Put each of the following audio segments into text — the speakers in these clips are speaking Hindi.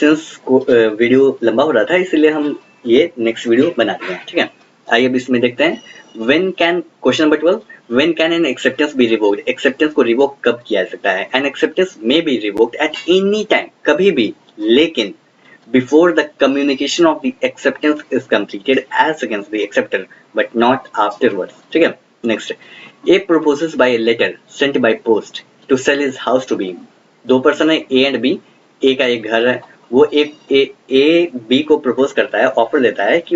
सिंस वीडियो लंबा हो रहा था इसलिए हम ये नेक्स्ट वीडियो बनाते हैं, ठीक है। आइए अब इसमें देखते हैं when can, question number 12, when can an acceptance be revoked, acceptance को रिवोक कब किया जा सकता है। An acceptance may be revoked at any time, कभी भी, लेकिन before the communication of the acceptance is completed as against the acceptor but not afterwards, ठीक है। next, a proposes by a letter sent by post to sell his house to B, दो पर्सन है A एंड B, A का एक घर है, वो A B को प्रपोज करता है, ऑफर देता है कि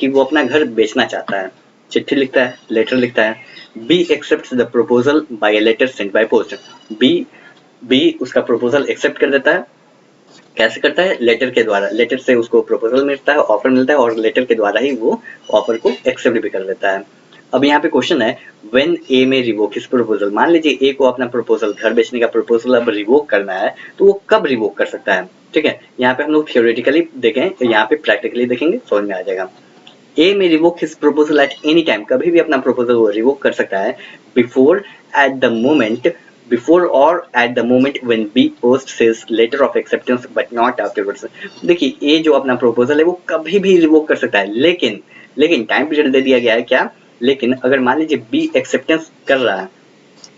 वो अपना घर बेचना चाहता है, चिट्ठी लिखता है, लेटर लिखता है। B accepts the proposal by a letter sent by post, B उसका प्रपोजल एक्सेप्ट कर देता है। कैसे करता है? लेटर के द्वारा, लेटर से उसको प्रपोजल मिलता है, ऑफर मिलता है और लेटर के द्वारा ही वो ऑफर को एक्सेप्ट भी कर लेता है। अब यहाँ पे क्वेश्चन है when A may revoke his proposal, मान लीजिए ए को अपना प्रपोजल, घर बेचने का प्रपोजल अब रिवोक करना है, तो वो कब रिवोक कर सकता है, ठीक है। यहाँ पे हम लोग थियोरेटिकली देखें, यहाँ पे प्रैक्टिकली देखेंगे, समझ में आ जाएगा। ए may revoke his proposal at any time, कभी भी अपना प्रपोजल वो रिवोक कर सकता है, before or at the moment when B posts his letter of acceptance but not afterwards। देखिए ए जो अपना प्रपोजल है वो कभी भी रिवोक कर सकता है, लेकिन टाइम पीरियड दे दिया गया है क्या, लेकिन अगर मान लीजिए B एक्सेप्टेंस कर रहा है,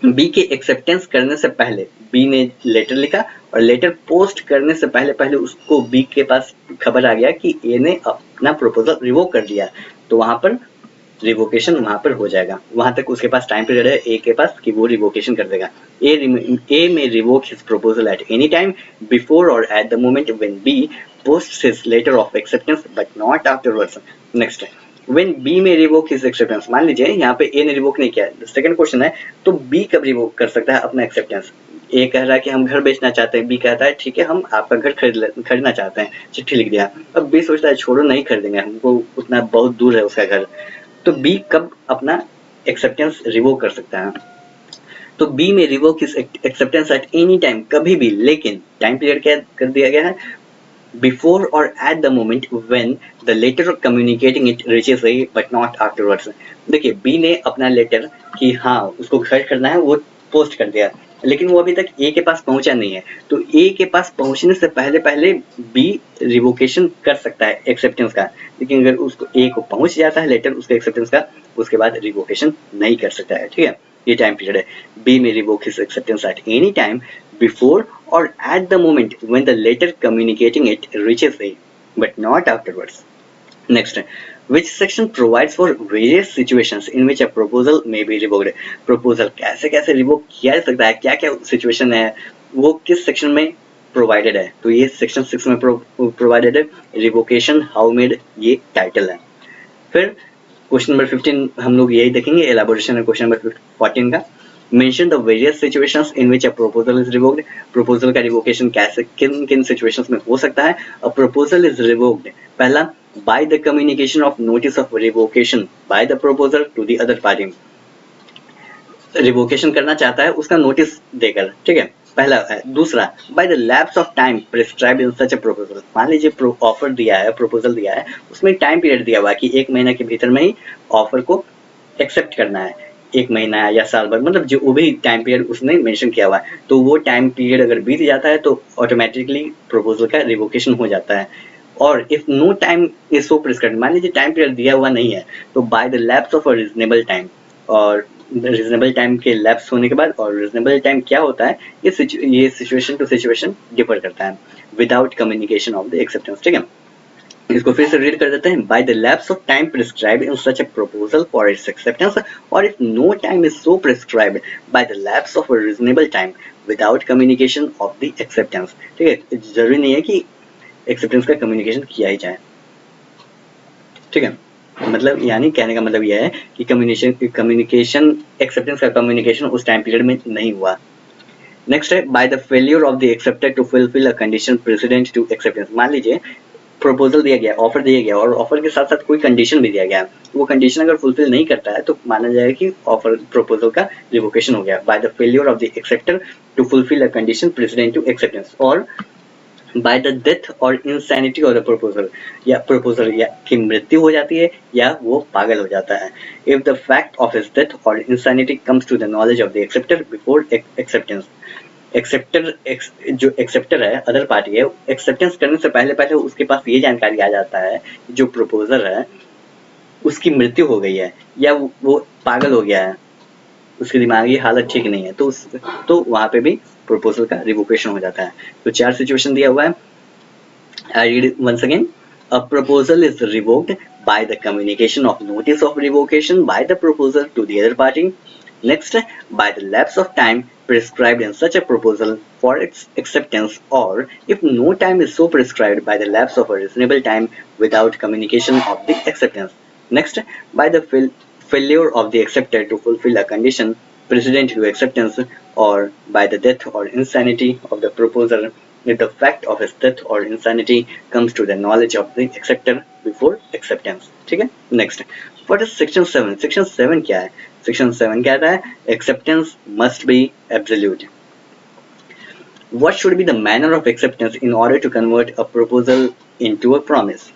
B के एक्सेप्टेंस करने से पहले B ने लेटर लिखा और लेटर पोस्ट करने से पहले उसको B के पास खबर आ गया कि ए ने अपना प्रपोजल रिवोक कर दिया, तो वहां पर रिवोकेशन वहां पर हो जाएगा। वहां तक उसके पास टाइम पीरियड है ए के पास कि वो रिवोकेशन कर देगा। A may revoke his proposal at any time before और at the moment when B posts his letter of acceptance but not afterwards. Next, when B may revoke his acceptance, मान लीजिए यहाँ पे ए ने रिवोक नहीं किया, सेकंड क्वेश्चन है, तो बी कब रिवोक कर सकता है अपना एक्सेप्टेंस। ए कह रहा है कि हम घर बेचना चाहते हैं, बी कहता है ठीक है हम आपका घर खरीदना चाहते हैं, चिट्ठी लिख दिया। अब बी सोचता है छोड़ो नहीं खरीदेंगे, हमको उतना बहुत दूर है उसका घर, तो बी कब अपना एक्सेप्टेंस रिवोक कर सकता है। तो B may revoke his acceptance eight any time, कभी भी, लेकिन टाइम पीरियड क्या कर दिया गया है, बिफोर और at the moment when the letter communicating it reaches A but not afterwards. देखिए बी ने अपना लेटर कि हाँ उसको खर्च करना है वो पोस्ट कर दिया, लेकिन वो अभी तक ए के पास पहुंचा नहीं है, तो ए के पास पहुंचने से पहले बी रिवोकेशन कर सकता है एक्सेप्टेंस का, लेकिन अगर उसको ए को पहुंच जाता है लेटर उसके एक्सेप्टेंस का, उसके बाद रिवोकेशन नहीं कर सकता है, ठीक है। ये टाइम पीरियड है। B may revoke his acceptance eight any time before or at the moment when the letter communicating it reaches A, but not afterwards. Next, which section provides for various situations in which a proposal may be revoked? Proposal कैसे कैसे रिवोक किया जा सकता है, क्या क्या सिचुएशन है, वो किस सेक्शन में प्रोवाइडेड है, तो ये सेक्शन 6 में प्रोवाइडेड है। रिवोकेशन हाउ मेड, ये टाइटल है। फिर क्वेश्चन नंबर 15 हम लोग यही देखेंगे, एलाबोरेशन है क्वेश्चन नंबर 14 का। Mention the various situations in which a proposal is revoked. Proposal का revocation कैसे किन situations में हो सकता है। A proposal is revoked, पहला by the communication of notice of revocation by the proposer to the other party। Revocation करना चाहता है उसका नोटिस देकर, ठीक है, पहला है। दूसरा by the lapse of time prescribed in such a proposal, मान लीजिए ऑफर दिया है, प्रपोजल दिया है, उसमें टाइम पीरियड दिया हुआ है कि 1 महीना के भीतर में ही ऑफर को एक्सेप्ट करना है, 1 महीना या साल भर, मतलब जो वो भी टाइम पीरियड उसने मेंशन किया हुआ है, तो वो टाइम पीरियड अगर बीत जाता है तो ऑटोमेटिकली प्रपोजल का रिवोकेशन हो जाता है। और if no time is so prescribed, मान लीजिए टाइम पीरियड दिया हुआ नहीं है, तो by the lapse of a reasonable time, और रीजनेबल टाइम के लैप्स होने के बाद, और रीजनेबल टाइम क्या होता है, ये सिचुएशन टू सिचुएशन डिफर करता है, without communication of the acceptance, ठीक है। इसको फिर से रीड कर देते हैं। By the lapse of time prescribed in such a proposal for its acceptance, or if no time is so prescribed, by the lapse of a reasonable time without communication of the acceptance, ठीक है, जरूरी नहीं है कि एक्सेप्टेंस का कम्युनिकेशन किया ही जाए, ठीक है। मतलब यानी कहने का मतलब यह है कि कम्युनिकेशन एक्सेप्टेंस का कम्युनिकेशन उस टाइम पीरियड में नहीं हुआ। नेक्स्ट है by the failure of the acceptor to fulfill a condition precedent to acceptance, मान लीजिए प्रपोजल दिया गया, ऑफर दिया गया, और ऑफर के साथ साथ कोई कंडीशन भी दिया गया, वो कंडीशन अगर फुलफिल नहीं करता है तो माना जाएगा कि ऑफर प्रपोजल का रिवोकेशन हो गया। By the failure of the acceptor to fulfil a condition precedent to acceptance, और बाय द डेथ और इंसैनिटी ऑफ द प्रपोजल, या प्रपोजल या की मृत्यु हो जाती है या वो पागल हो जाता है। If the fact of his death और insanity comes to the knowledge of the acceptor before acceptance, जो एक्सेप्टर है, अदर पार्टी है, एक्सेप्टेंस करने से पहले पहले उसके पास ये जानकारी आ जाता है जो प्रपोजर है उसकी मृत्यु हो गई है या वो पागल हो गया है, उसकी दिमागी हालत ठीक नहीं है, तो वहां पे भी प्रपोजल का रिवोकेशन हो जाता है। तो 4 सिचुएशन दिया हुआ है। I read once again. A proposal is revoked by the communication of notice of revocation by the proposer to the other party. Next, by the lapse of time prescribed in such a proposal for its acceptance, or if no time is so prescribed, by the lapse of a reasonable time without communication of the acceptance. Next, by the failure of the acceptor to fulfill a condition precedent to acceptance, or by the death or insanity of the proposer if the fact of his death or insanity comes to the knowledge of the acceptor before acceptance. ठीक है। Next, what is section 7? Section 7 क्या है? सेक्शन 7 कहता है acceptance must be absolute. What should be the manner of acceptance in order to convert a proposal into a promise?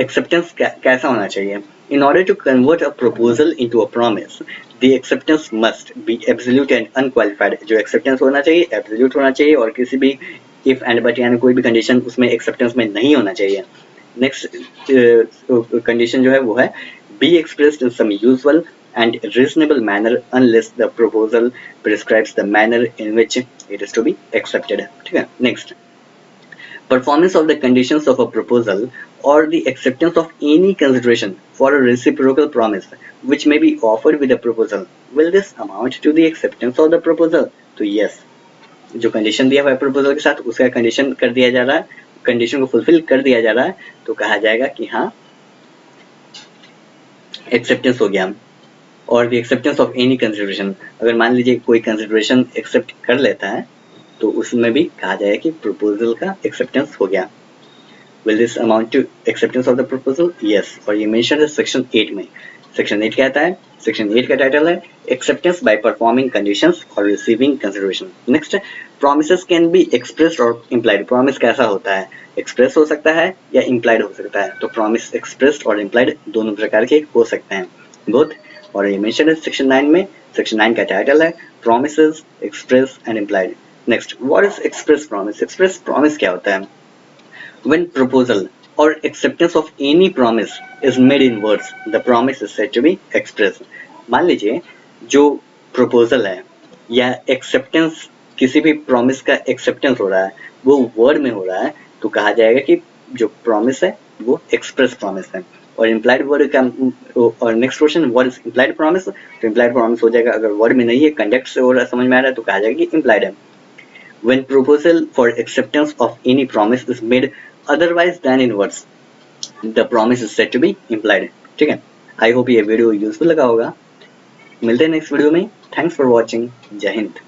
Acceptance कैसा होना चाहिए? In order to convert a proposal into a promise, the acceptance must be absolute and unqualified. जो acceptance होना चाहिए absolute होना चाहिए और किसी भी if and but यानी कोई भी condition उसमें acceptance में नहीं होना चाहिए। Next condition जो है वो है be expressed in some usual and reasonable manner unless the proposal prescribes the manner in which it is to be accepted. ठीक है। Next, performance of the conditions of a proposal or the acceptance of any consideration for a reciprocal promise which may be offered with the proposal, will this amount to the acceptance of the proposal? तो yes, जो कंडीशन दिया हुआ है प्रपोजल के साथ उसका कंडीशन कर दिया जा रहा है, कंडीशन को फुलफिल कर दिया जा रहा है, तो कहा जाएगा कि हाँ एक्सेप्टेंस हो गया। और the acceptance of any consideration, अगर मान लीजिए कोई कंसिडरेशन एक्सेप्ट कर लेता है तो उसमें भी कहा जाएगा कि प्रपोजल का एक्सेप्टेंस हो गया। Will this amount to acceptance of the proposal? Yes. और ये मेंशन है सेक्शन 8 में। सेक्शन 8 कहता है, सेक्शन 8 का टाइटल है एक्सेप्टेंस बाय परफॉर्मिंग कंडीशंस और receiving consideration. Next, promises can be expressed और इम्प्लाइड। प्रॉमिस कैसा होता है? एक्सप्रेस हो सकता है या इम्प्लाइड हो सकता है। तो प्रॉमिस एक्सप्रेस्ड और इम्प्लाइड दोनों प्रकार के हो सकते हैं, बोथ। और ये मेंशन है सेक्शन 9 में। सेक्शन 9 का टाइटल है promises express and implied. Next, what is express promise? Express promise क्या होता है? When proposal or acceptance of any promise is made in words, the promise is said to be express. मान लीजिए जो proposal है या acceptance, किसी भी promise का acceptance हो रहा है वो word में हो रहा है, तो कहा जाएगा कि जो promise है वो express promise है। और implied word का, और next question, what is implied promise? तो implied promise हो जाएगा, अगर word में नहीं है context से हो रहा, समझ में आ रहा है, तो कहा जाएगा कि implied है। When proposal for acceptance of any promise is made otherwise than in words, the promise is said to be implied. ठीक है। आई होप ये वीडियो यूजफुल लगा होगा। मिलते हैं नेक्स्ट वीडियो में। Thanks for watching. जय हिंद।